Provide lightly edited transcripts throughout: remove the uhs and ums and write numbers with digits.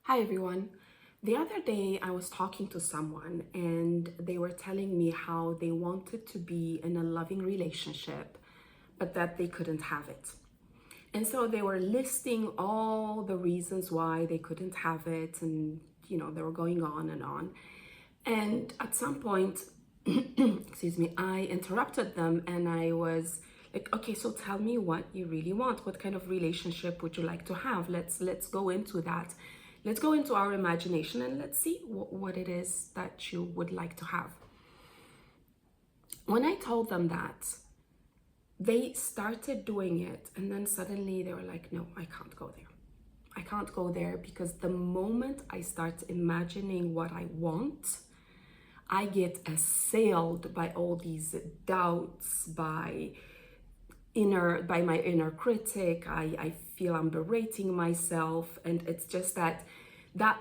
Hi everyone. The other day I was talking to someone and they were telling me how they wanted to be in a loving relationship, but that they couldn't have it. And so they were listing all the reasons why they couldn't have it, and they were going on and on. And at some point, excuse me, I interrupted them and I was like, okay, so tell me what you really want. What kind of relationship would you like to have? Let's go into that. Let's go into our imagination and let's see what it is that you would like to have. When I told them that, they started doing it, and then suddenly they were like, no, I can't go there. I can't go there because the moment I start imagining what I want, I get assailed by all these doubts, by my inner critic. I feel I'm berating myself, and it's just that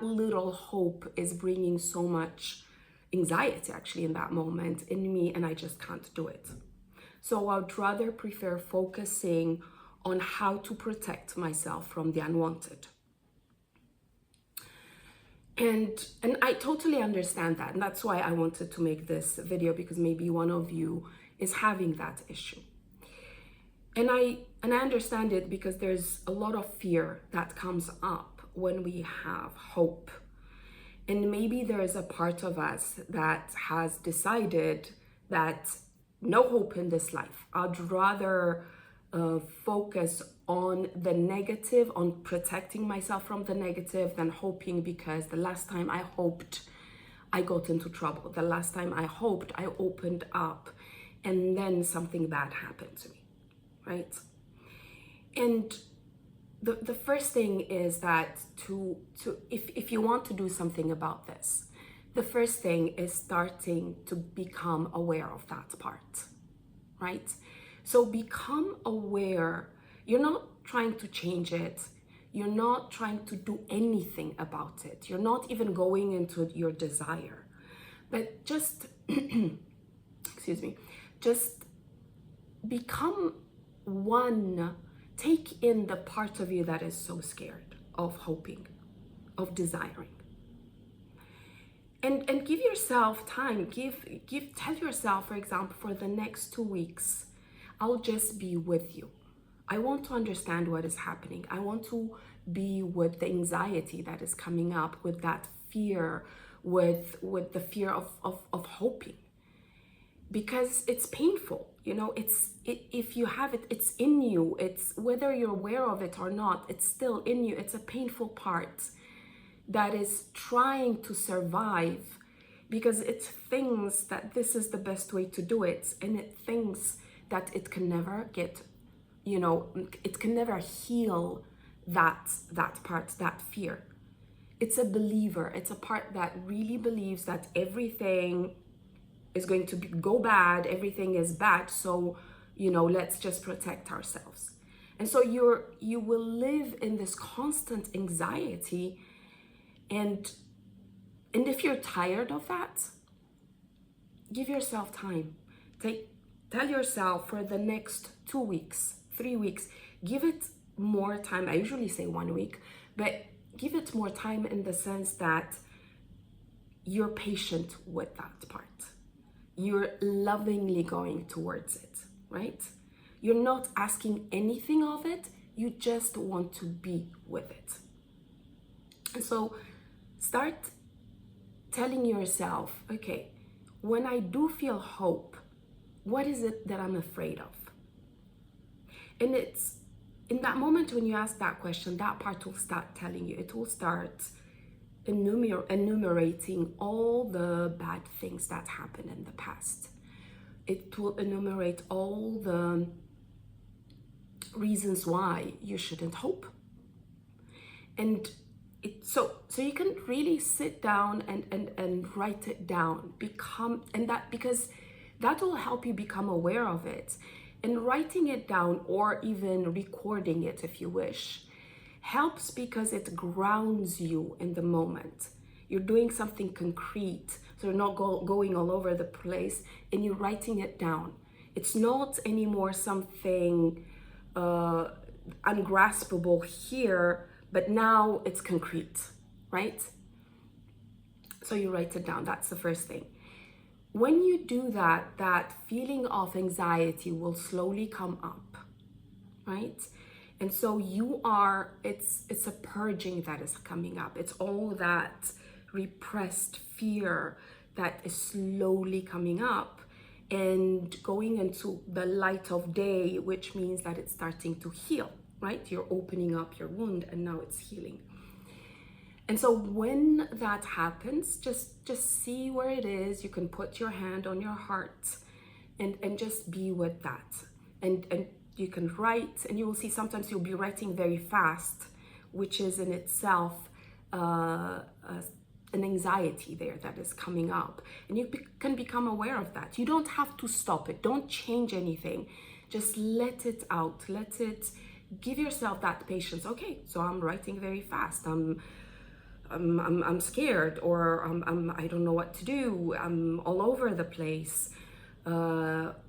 little hope is bringing so much anxiety actually in that moment in me, and I just can't do it. So I'd rather prefer focusing on how to protect myself from the unwanted. And I totally understand that. And that's why I wanted to make this video, because maybe one of you is having that issue. And I understand it because there's a lot of fear that comes up when we have hope. And maybe there is a part of us that has decided that no hope in this life. I'd rather focus on the negative, on protecting myself from the negative, than hoping, because the last time I hoped, I got into trouble. The last time I hoped, I opened up, and then something bad happened to me, right? And the first thing is that if you want to do something about this, the first thing is starting to become aware of that part, right? So become aware. You're not trying to change it. You're not trying to do anything about it. You're not even going into your desire, but just, excuse me, just become one. Take in the part of you that is so scared of hoping, of desiring. And give yourself time. Tell yourself, for example, for the next 2 weeks, I'll just be with you. I want to understand what is happening. I want to be with the anxiety that is coming up, with that fear, with the fear of hoping. Because it's painful, if you have it, it's in you. It's whether you're aware of it or not, it's still in you. It's a painful part that is trying to survive, because it thinks that this is the best way to do it, and it thinks that it can never get, it can never heal that part, that fear. It's a believer. It's a part that really believes that everything is going to go bad, everything is bad, so let's just protect ourselves. And so you will live in this constant anxiety, and if you're tired of that, give yourself time. Tell yourself for the next 2 weeks, 3 weeks, give it more time. I usually say 1 week, but give it more time in the sense that you're patient with that part. You're lovingly going towards it, right? You're not asking anything of it. You just want to be with it. And so start telling yourself, okay, when I do feel hope, what is it that I'm afraid of? And it's in that moment when you ask that question, that part will start telling you. It will start enumerating all the bad things that happened in the past. It will enumerate all the reasons why you shouldn't hope. And so you can really sit down and write it down, because that will help you become aware of it. And writing it down, or even recording it if you wish, helps because it grounds you in the moment. You're doing something concrete, so you're not going all over the place, and you're writing it down. It's not anymore something ungraspable here, but now it's concrete, right? So you write it down. That's the first thing. When you do that, that feeling of anxiety will slowly come up, right? And so it's a purging that is coming up. It's all that repressed fear that is slowly coming up and going into the light of day, which means that it's starting to heal, right? You're opening up your wound and now it's healing. And so when that happens, just see where it is. You can put your hand on your heart and just be with that. And you can write, and you will see sometimes you'll be writing very fast, which is in itself an anxiety there that is coming up. And you can become aware of that. You don't have to stop it. Don't change anything. Just let it out. Let it, give yourself that patience. Okay, so I'm writing very fast. I'm scared, or I don't know what to do. I'm all over the place.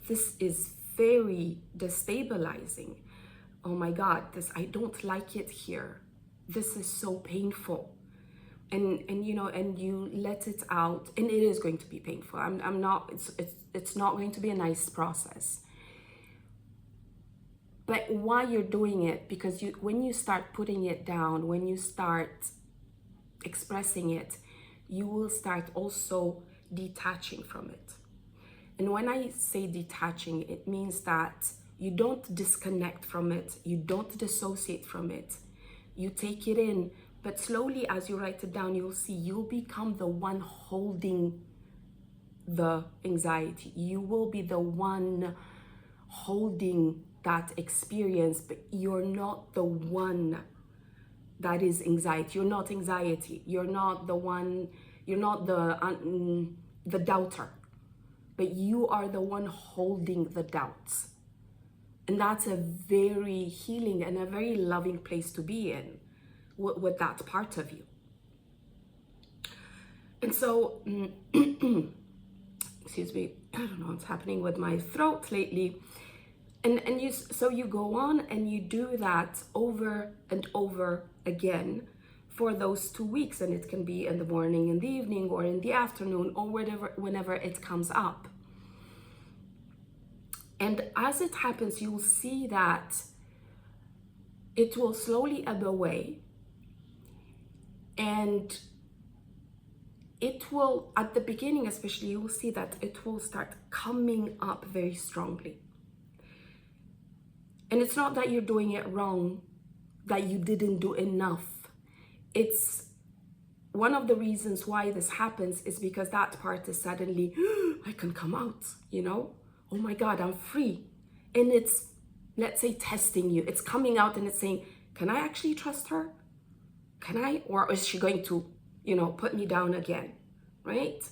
This is very destabilizing. Oh my God, I don't like it here. This is so painful. And you let it out, and it is going to be painful. It's not going to be a nice process. But why you're doing it, because when you start putting it down, when you start expressing it, you will start also detaching from it. And when I say detaching, it means that you don't disconnect from it, you don't dissociate from it, you take it in, but slowly as you write it down, you'll see you'll become the one holding the anxiety. You will be the one holding that experience, but you're not the one that is anxiety. You're not anxiety. You're not the one, you're not the doubter, but you are the one holding the doubts. And that's a very healing and a very loving place to be in with that part of you. And so, excuse me, I don't know what's happening with my throat lately. And you go on and you do that over and over again for those 2 weeks, and it can be in the morning, in the evening, or in the afternoon, or whenever it comes up. And as it happens, you'll see that it will slowly ebb away, and it will, at the beginning especially, you will see that it will start coming up very strongly. And it's not that you're doing it wrong, that you didn't do enough. It's one of the reasons why this happens is because that part is suddenly, I can come out, oh my God, I'm free. And it's, let's say, testing you. It's coming out and it's saying, can I actually trust her? Can I? Or is she going to, put me down again, right?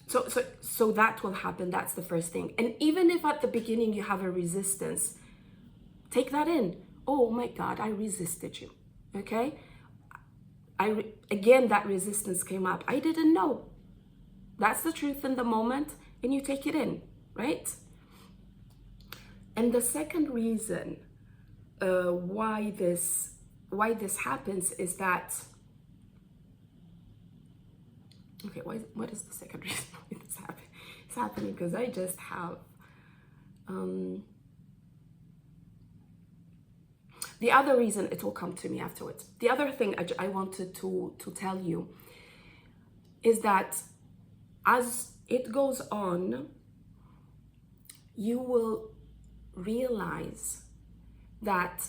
So that will happen. That's the first thing. And even if at the beginning you have a resistance, take that in. Oh my God, I resisted you. Okay? Again, that resistance came up. I didn't know. That's the truth in the moment, and you take it in, right? And the second reason why this happens is that, okay, what is the second reason why this happens? It's happening because I just have the other reason, it will come to me afterwards. The other thing I wanted to tell you is that as it goes on, you will realize that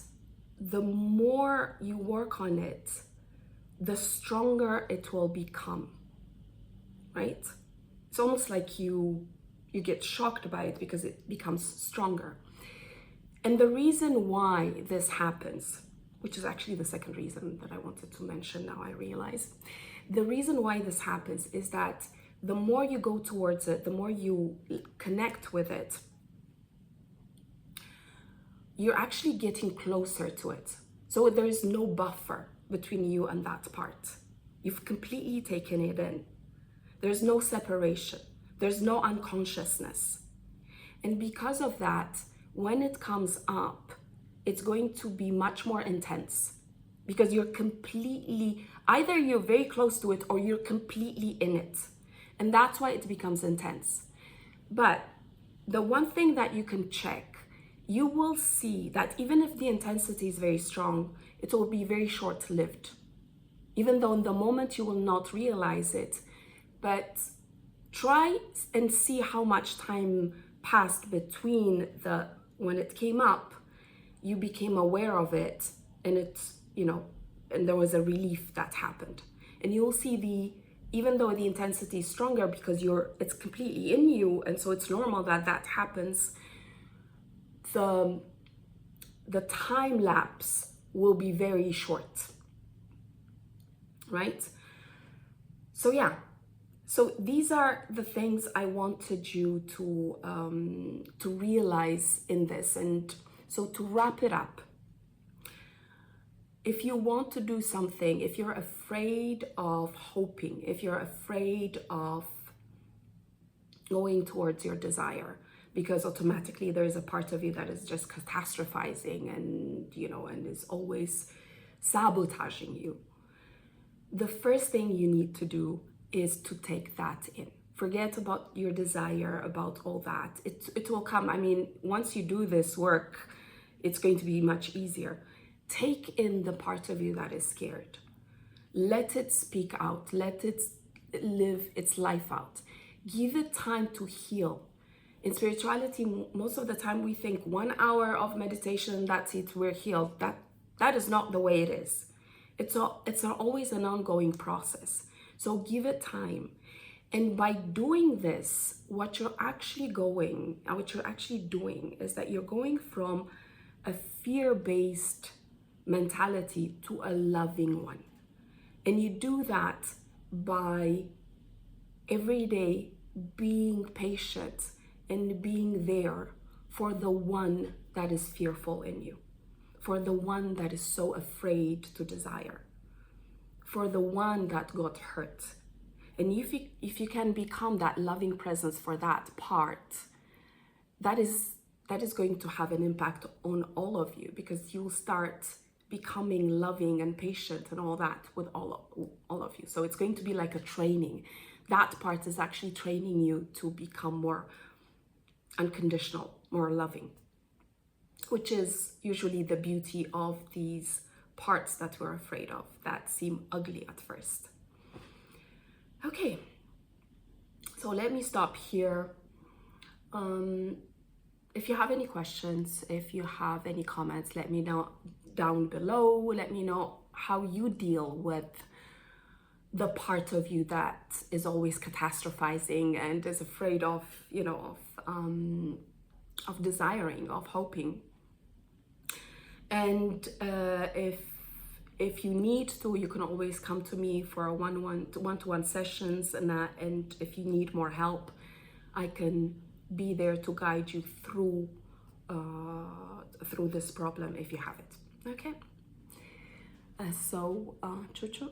the more you work on it, the stronger it will become, right? It's almost like you get shocked by it because it becomes stronger. And the reason why this happens, which is actually the second reason that I wanted to mention now, I realize. The reason why this happens is that the more you go towards it, the more you connect with it, you're actually getting closer to it. So there is no buffer between you and that part. You've completely taken it in. There's no separation. There's no unconsciousness. And because of that, when it comes up, it's going to be much more intense. because you're completely, either you're very close to it or you're completely in it. And that's why it becomes intense. But the one thing that you can check, you will see that even if the intensity is very strong, it will be very short-lived. Even though in the moment you will not realize it, but try and see how much time passed between when it came up, you became aware of it, and it's, and there was a relief that happened. And you'll see even though the intensity is stronger because it's completely in you, and so it's normal that happens, the time lapse will be very short, right? So yeah, so these are the things I wanted you to realize in this. And so to wrap it up, if you want to do something, if you're afraid of hoping, if you're afraid of going towards your desire, because automatically there's a part of you that is just catastrophizing and, and is always sabotaging you, the first thing you need to do is to take that in. Forget about your desire, about all that. It will come. I mean, once you do this work, it's going to be much easier. Take in the part of you that is scared. Let it speak out. Let it live its life out. Give it time to heal. In spirituality, most of the time we think 1 hour of meditation, that's it, we're healed. That is not the way it is. It's not always an ongoing process. So give it time. And by doing this, what you're actually doing is that you're going from a fear-based mentality to a loving one. And you do that by every day being patient and being there for the one that is fearful in you, for the one that is so afraid to desire, for the one that got hurt. And if you can become that loving presence for that part, that is going to have an impact on all of you, because you'll start becoming loving and patient and all that with all of you. So it's going to be like a training. That part is actually training you to become more unconditional, more loving, which is usually the beauty of these parts that we're afraid of, that seem ugly at first. Okay, so let me stop here. If you have any questions, if you have any comments, let me know down below. Let me know how you deal with the part of you that is always catastrophizing and is afraid of, of desiring, of hoping. And if you need to, you can always come to me for a one-to-one sessions, and if you need more help, I can be there to guide you through this problem if you have it. Okay. So, Chuchu,